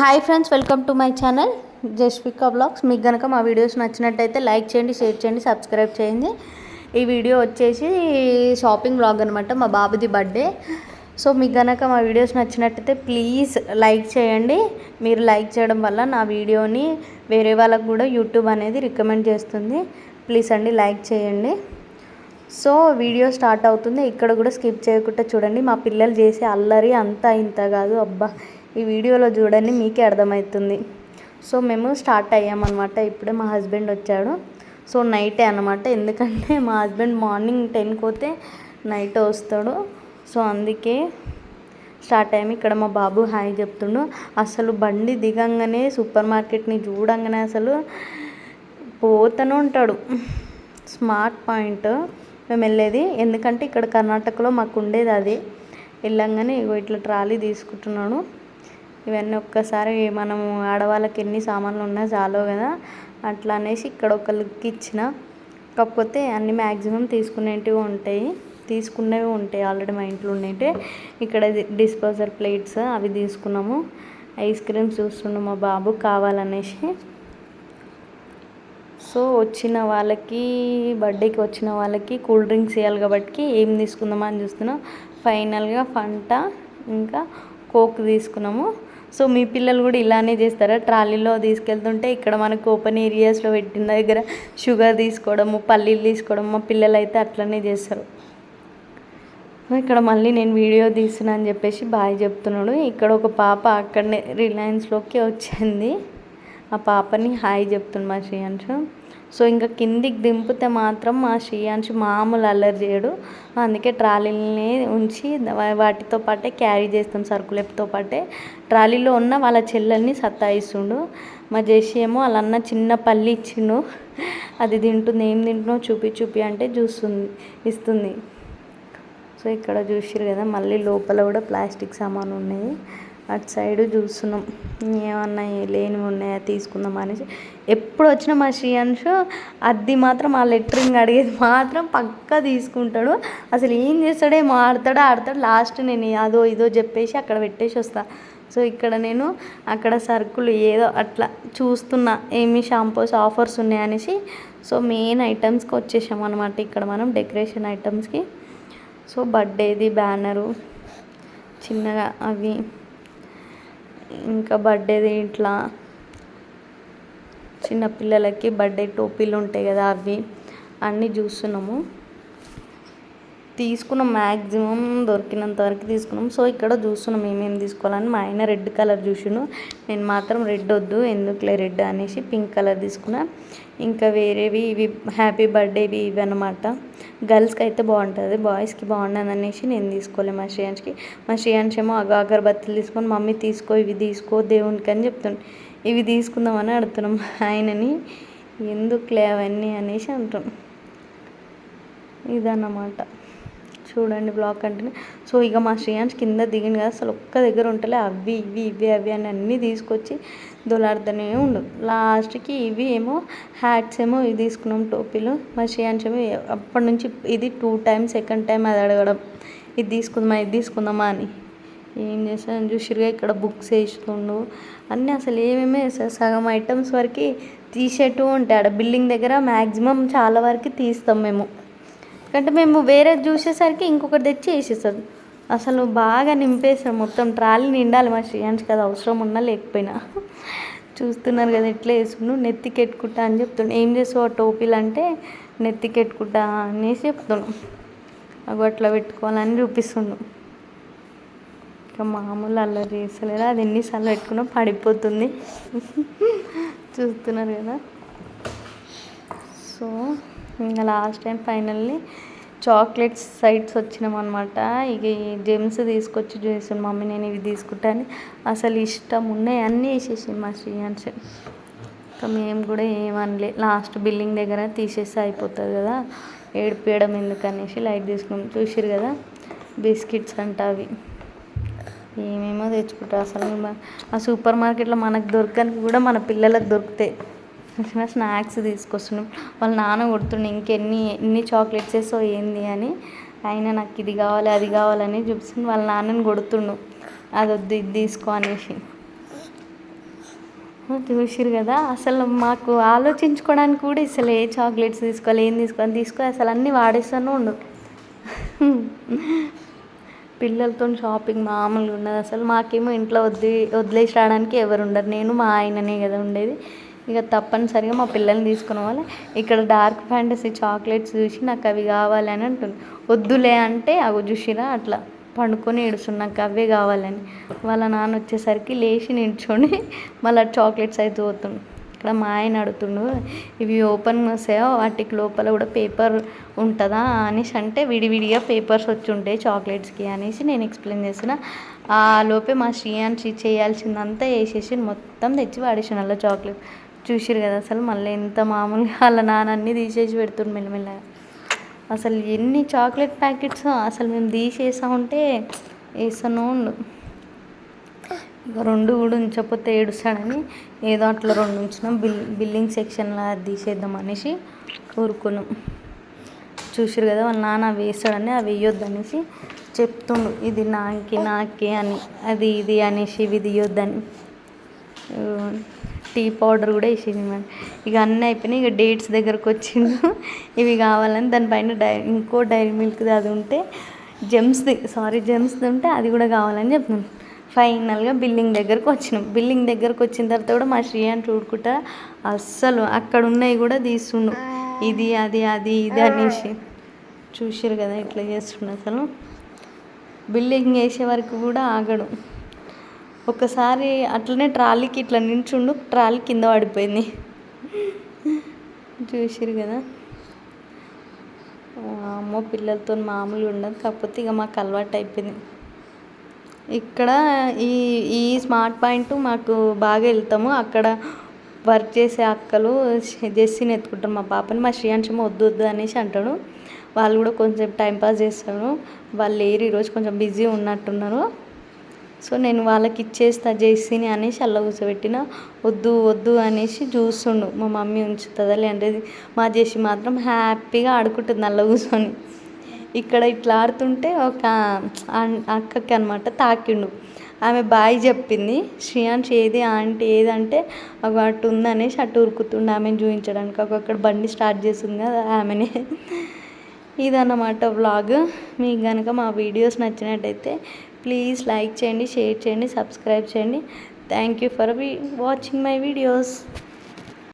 Hi friends, welcome to my channel Jaswika blogs. మీకు కనుక మా వీడియోస్ నచ్చినట్టయితే లైక్ చేయండి, షేర్ చేయండి, సబ్స్క్రైబ్ చేయండి. ఈ వీడియో వచ్చేసి షాపింగ్ బ్లాగ్ అనమాట, మా బాబుది బర్త్డే. సో మీకు కనుక మా వీడియోస్ నచ్చినట్టయితే ప్లీజ్ లైక్ చేయండి. మీరు లైక్ చేయడం వల్ల నా వీడియోని వేరే వాళ్ళకు కూడా యూట్యూబ్ అనేది రికమెండ్ చేస్తుంది. ప్లీజ్ అండి లైక్ చేయండి. సో వీడియో స్టార్ట్ అవుతుంది. ఇక్కడ కూడా స్కిప్ చేయకుండా చూడండి. మా పిల్లలు చేసే అల్లరి అంతా ఇంత కాదు, అబ్బా ఈ వీడియోలో చూడండి, మీకే అర్థమవుతుంది. సో మేము స్టార్ట్ అయ్యామన్నమాట. ఇప్పుడే మా హస్బెండ్ వచ్చాడు. సో నైటే అనమాట, ఎందుకంటే మా హస్బెండ్ మార్నింగ్ 10కి పోతే నైట్ వస్తాడు. సో అందుకే స్టార్ట్ అయ్యాము. ఇక్కడ మా బాబు హాయ్ చెప్తుండు. అసలు బండి దిగంగానే సూపర్ మార్కెట్ని చూడంగానే అసలు పోతూనే ఉంటాడు. స్మార్ట్ పాయింట్ మేము వెళ్ళేది, ఎందుకంటే ఇక్కడ కర్ణాటకలో మాకు ఉండేది అది. వెళ్ళంగానే ఇట్లా ట్రాలీ తీసుకుంటున్నాడు. ఇవన్నీ ఒక్కసారి మనము ఆడవాళ్ళకి ఎన్ని సామాన్లు ఉన్నా చాలు కదా, అట్లా అనేసి ఇక్కడ ఒక లుక్ ఇచ్చిన. కాకపోతే అన్ని మ్యాక్సిమం తీసుకునేవి ఉంటాయి ఆల్రెడీ మా ఇంట్లో ఉండేవి. ఇక్కడ డిస్పోజల్ ప్లేట్స్ అవి తీసుకున్నాము. ఐస్ క్రీమ్స్ చూస్తున్నాము మా బాబు కావాలనేసి. సో బర్త్డేకి వచ్చిన వాళ్ళకి కూల్ డ్రింక్స్ ఇవ్వాలి కాబట్టి ఏం తీసుకుందామా అని చూస్తున్నాం. ఫైనల్గా ఫంటా ఇంకా కోక్ తీసుకున్నాము. సో మీ పిల్లలు కూడా ఇలానే చేస్తారా? ట్రాలీలో తీసుకెళ్తుంటే ఇక్కడ మనకు ఓపెన్ ఏరియాస్లో పెట్టిన దగ్గర షుగర్ తీసుకోవడము, పల్లీలు తీసుకోవడం, మా పిల్లలు అయితే అట్లనే చేస్తారు. ఇక్కడ మళ్ళీ నేను వీడియో తీస్తున్నా అని చెప్పేసి బాయ్ చెప్తున్నాడు. ఇక్కడ ఒక పాప అక్కడనే రిలయన్స్లోకి వచ్చింది. ఆ పాపని హాయ్ చెప్తుంది మా శ్రీయాంశు. సో ఇంకా కిందికి దింపితే మాత్రం మా శ్రీయాంశు మామూలు అల్లరి చేయడు. అందుకే ట్రాలీని ఉంచి వాటితో పాటే క్యారీ చేస్తాం, సరుకులతో పాటే. ట్రాలీలో ఉన్న వాళ్ళ చెల్లెల్ని సత్తాయిస్తుండు. మా జేసీ ఏమో వాళ్ళ అన్న చిన్న పల్లి ఇచ్చిండు, అది తింటుంది. ఏం తింటున్నావు చూపి అంటే ఇస్తుంది. సో ఇక్కడ చూసిరు కదా, మళ్ళీ లోపల కూడా ప్లాస్టిక్ సామాను ఉన్నాయి. అటు సైడ్ చూస్తున్నాం ఏమన్నా లేనివి ఉన్నాయా తీసుకుందాం అనేసి. ఎప్పుడు వచ్చినా మా శ్రీయాంశు అది మాత్రం ఆ లెటరింగ్ అడిగేది మాత్రం పక్కా తీసుకుంటాడు. అసలు ఏం చేస్తాడో ఆడతాడు. లాస్ట్ నేను అదో ఇదో చెప్పేసి అక్కడ పెట్టేసి వస్తా. సో ఇక్కడ నేను అక్కడ సరుకులు ఏదో అట్లా చూస్తున్నా ఏమి షాంపూస్ ఆఫర్స్ ఉన్నాయనేసి. సో మెయిన్ ఐటమ్స్కి వచ్చేసాం అనమాట ఇక్కడ మనం, డెకరేషన్ ఐటమ్స్కి. సో బర్త్డేది బ్యానరు చిన్నగా అవి, ఇంకా బర్త్డేది ఇట్లా చిన్నపిల్లలకి బర్త్డే టోపీలు ఉంటాయి కదా, అవి అన్నీ చూస్తున్నాము. తీసుకున్నాం, మ్యాక్సిమం దొరికినంత వరకు తీసుకున్నాం. సో ఇక్కడ చూస్తున్నాం ఏమేమి తీసుకోవాలని. మా ఆయన రెడ్ కలర్ చూసిండు, నేను మాత్రం రెడ్ వద్దు ఎందుకులే రెడ్ అనేసి పింక్ కలర్ తీసుకున్నా. ఇంకా వేరేవి ఇవి హ్యాపీ బర్త్డేవి ఇవి అనమాట. గర్ల్స్కి అయితే బాగుంటుంది, బాయ్స్కి బాగుండదు అనేసి నేను తీసుకోలే మా శ్రేయాన్ష్ ఏమో అగరబత్తులు తీసుకొని మమ్మీ తీసుకో ఇవి తీసుకో దేవునికి అని చెప్తుండే. ఇవి తీసుకుందామని అడుగుతున్నాం ఆయనని, ఎందుకులే అవన్నీ అనేసి అంటున్నాం. ఇదన్నమాట చూడండి బ్లాగ్ కంటిన్యూ. సో ఇక మా శ్రేయాన్స్ కింద దిగింది కదా, అసలు ఒక్క దగ్గర ఉంటలే, అవి అని అన్నీ తీసుకొచ్చి దొలాడుతూనే ఉండు. లాస్ట్కి ఇవి ఏమో హ్యాట్స్ ఏమో ఇవి తీసుకున్నాం, టోపీలు. మా శ్రేయాన్స్ ఏమో అప్పటి నుంచి ఇది 2 times, సెకండ్ టైం అది అడగడం, ఇది తీసుకుందామా అని. ఏం చేస్తాను చూసిరుగా, ఇక్కడ బుక్స్ వేస్తుండు అన్నీ. అసలు ఏమేమి సగం ఐటమ్స్ వరకు తీసేట్టు ఉంటాయి ఆడ బిల్డింగ్ దగ్గర. మ్యాక్సిమం చాలా వరకు తీస్తాం మేము, ఎందుకంటే మేము వేరే చూసేసరికి ఇంకొకటి తెచ్చి వేసేస్తాం. అసలు బాగా నింపేస్తాం, మొత్తం ట్రాలీ నిండాలి మా శ్రేయాన్స్ కదా, అవసరం ఉన్నా లేకపోయినా. చూస్తున్నారు కదా ఎట్లా వేస్తుండు, నెత్తికెట్టుకుంటా అని చెప్తుండు. ఏం చేస్తావు టోపీలు అంటే నెత్తికెట్టుకుంటా అనేసి చెప్తున్నాం. అవి అట్లా పెట్టుకోవాలని చూపిస్తుండు. ఇంకా మామూలు అల్లరి చేస్తలేదా, అది ఎన్నిసార్లు పెట్టుకున్నా పడిపోతుంది. చూస్తున్నారు కదా. సో ఇంకా last time finally chocolates sides వచ్చినాం అనమాట. ఇక జెమ్స్ తీసుకొచ్చి చూసాను మమ్మీ, నేను ఇవి తీసుకుంటాను. అసలు ఇష్టం ఉన్నాయి అన్నీ వేసేసి మా శ్రీయాన్స్. ఇంకా మేము కూడా ఏమనలే, లాస్ట్ బిల్డింగ్ దగ్గర తీసేస్తే అయిపోతుంది కదా, ఏడిపేయడం ఎందుకనేసి లైట్ తీసుకున్నాం. చూసిరు కదా బిస్కెట్స్ అంట, అవి ఏమేమో తెచ్చుకుంటారు. అసలు ఆ సూపర్ మార్కెట్లో మనకు దొరకని కూడా మన పిల్లలకు దొరుకుతాయి. స్నాక్స్ తీసుకొస్తున్నాం. వాళ్ళ నాన్న కొడుతుండే ఎన్ని చాక్లెట్స్ వేసో ఏంది అని. అయినా నాకు ఇది కావాలి అది కావాలని చూపిస్తుంది. వాళ్ళ నాన్నని కొడుతుండు, అది వద్దు ఇది తీసుకో అనేసి. చూసిర్రు కదా, అసలు మాకు ఆలోచించుకోవడానికి కూడా అసలు ఏ చాక్లెట్స్ తీసుకోవాలి, ఏం తీసుకో అసలు అన్నీ వాడేస్తూనే ఉండు. పిల్లలతో షాపింగ్ మామూలుగా ఉన్నది అసలు. మాకేమో ఇంట్లో వదిలేసి రావడానికి ఎవరు ఉండరు, నేను మా ఆయననే కదా ఉండేది. ఇక తప్పనిసరిగా మా పిల్లల్ని తీసుకుని పోవాలి. ఇక్కడ డార్క్ ఫ్యాంటసీ చాక్లెట్స్ చూసి నాకు అవి కావాలి అని అంటుంది. వద్దులే అంటే అవి చూసిరా అట్లా పండుకొని ఏడుస్తుంది నాకు అవే కావాలని. వాళ్ళ నాన్న వచ్చేసరికి లేచి నిల్చొని మళ్ళీ చాక్లెట్స్ అయితే పోతుండు. ఇక్కడ మా ఆయన అడుగుతుండు, ఇవి ఓపెన్ వస్తాయో వాటికి లోపల కూడా పేపర్ ఉంటుందా అనేసి, అంటే విడివిడిగా పేపర్స్ వచ్చి ఉంటాయి చాక్లెట్స్కి అనేసి నేను ఎక్స్ప్లెయిన్ చేస్తున్నా. ఆ లోపే మా శ్రీయాన్షి చేయాల్సిందంతా వేసేసి మొత్తం తెచ్చి వాడేసాను అలా చాక్లెట్. చూసిరు కదా అసలు మళ్ళీ ఎంత మామూలుగా వాళ్ళ నాన్న అన్నీ తీసేసి పెడుతుండు మెల్లమెల్లగా. అసలు ఎన్ని చాక్లెట్ ప్యాకెట్స్ అసలు మేము తీసేసా ఉంటే వేస్తూనే ఉండు. ఇక 2 కూడా ఉంచకపోతే ఏడుస్తాడని ఏదో అట్లా 2 ఉంచినాం. బిల్లింగ్ సెక్షన్లో అది తీసేద్దాం అనేసి ఊరుకున్నాం. చూసిరు కదా వాళ్ళ నాన్న అవి వేస్తాడని అవి వేయొద్దు అనేసి చెప్తుండు, ఇది నాకే అని, అది ఇది అనేసి ఇవి తీయొద్దని. టీ పౌడర్ కూడా వేసేది మేడం. ఇక అన్నీ అయిపోయినాయి. ఇక డేట్స్ దగ్గరకు వచ్చిండు, ఇవి కావాలని దానిపైన ఇంకో డైరీ మిల్క్ది అది ఉంటే జెమ్స్ది ఉంటే అది కూడా కావాలని చెప్తున్నాను. ఫైనల్గా బిల్లింగ్ దగ్గరకు వచ్చినాం. బిల్లింగ్ దగ్గరకు వచ్చిన తర్వాత కూడా మా శ్రీయాన్ని చూడుకుంటా అస్సలు అక్కడ ఉన్నాయి కూడా తీస్తుండు, ఇది ఇది అనేసి. చూసారు కదా ఇట్లా చేస్తుండు అసలు. బిల్లింగ్ వేసే వరకు కూడా ఆగడు. ఒకసారి అట్లనే ట్రాలీకి ఇట్లా నించుండు, ట్రాలీ కింద పడిపోయింది. చూసిరు కదా. అమ్మో పిల్లలతో మామూలుగా ఉండదు. కాకపోతే ఇక మాకు అలవాటు అయిపోయింది. ఇక్కడ ఈ స్మార్ట్ పాయింట్ మాకు బాగా వెళ్తాము. అక్కడ వర్క్ చేసే అక్కలు జెస్సీని ఎత్తుకుంటారు మా పాపని. మా శ్రీయాంశం వద్దు అనేసి అంటాడు. వాళ్ళు కూడా కొంచెం టైంపాస్ చేస్తారు. వాళ్ళు లేరు ఈరోజు, కొంచెం బిజీ ఉన్నట్టున్నారు. సో నేను వాళ్ళకి ఇచ్చేస్తా జెస్సీని అనేసి అలా కూర్చోబెట్టిన. వద్దు అనేసి చూస్తుండు, మా మమ్మీ ఉంచుతుందా లేదంటే. మా జెస్సీ మాత్రం హ్యాపీగా ఆడుకుంటుంది అలా కూర్చొని. ఇక్కడ ఇట్లా ఆడుతుంటే ఒక అక్కకి అనమాట తాకిండు. ఆమె బాయ్ చెప్పింది. శ్రీయాన్ష్ ఏది ఆంటీ ఏదంటే అటు ఉందనేసి అటు ఉరుకుతుండే ఆమెను చూపించడానికి. అక్కడ బండి స్టార్ట్ చేస్తుంది కదా ఆమెనే. ఇదన్నమాట వ్లాగ్. మీకు కనుక మా వీడియోస్ నచ్చినట్టయితే ప్లీజ్ లైక్ చేయండి, షేర్ చేయండి, సబ్స్క్రైబ్ చేయండి. Thank you for watching my videos.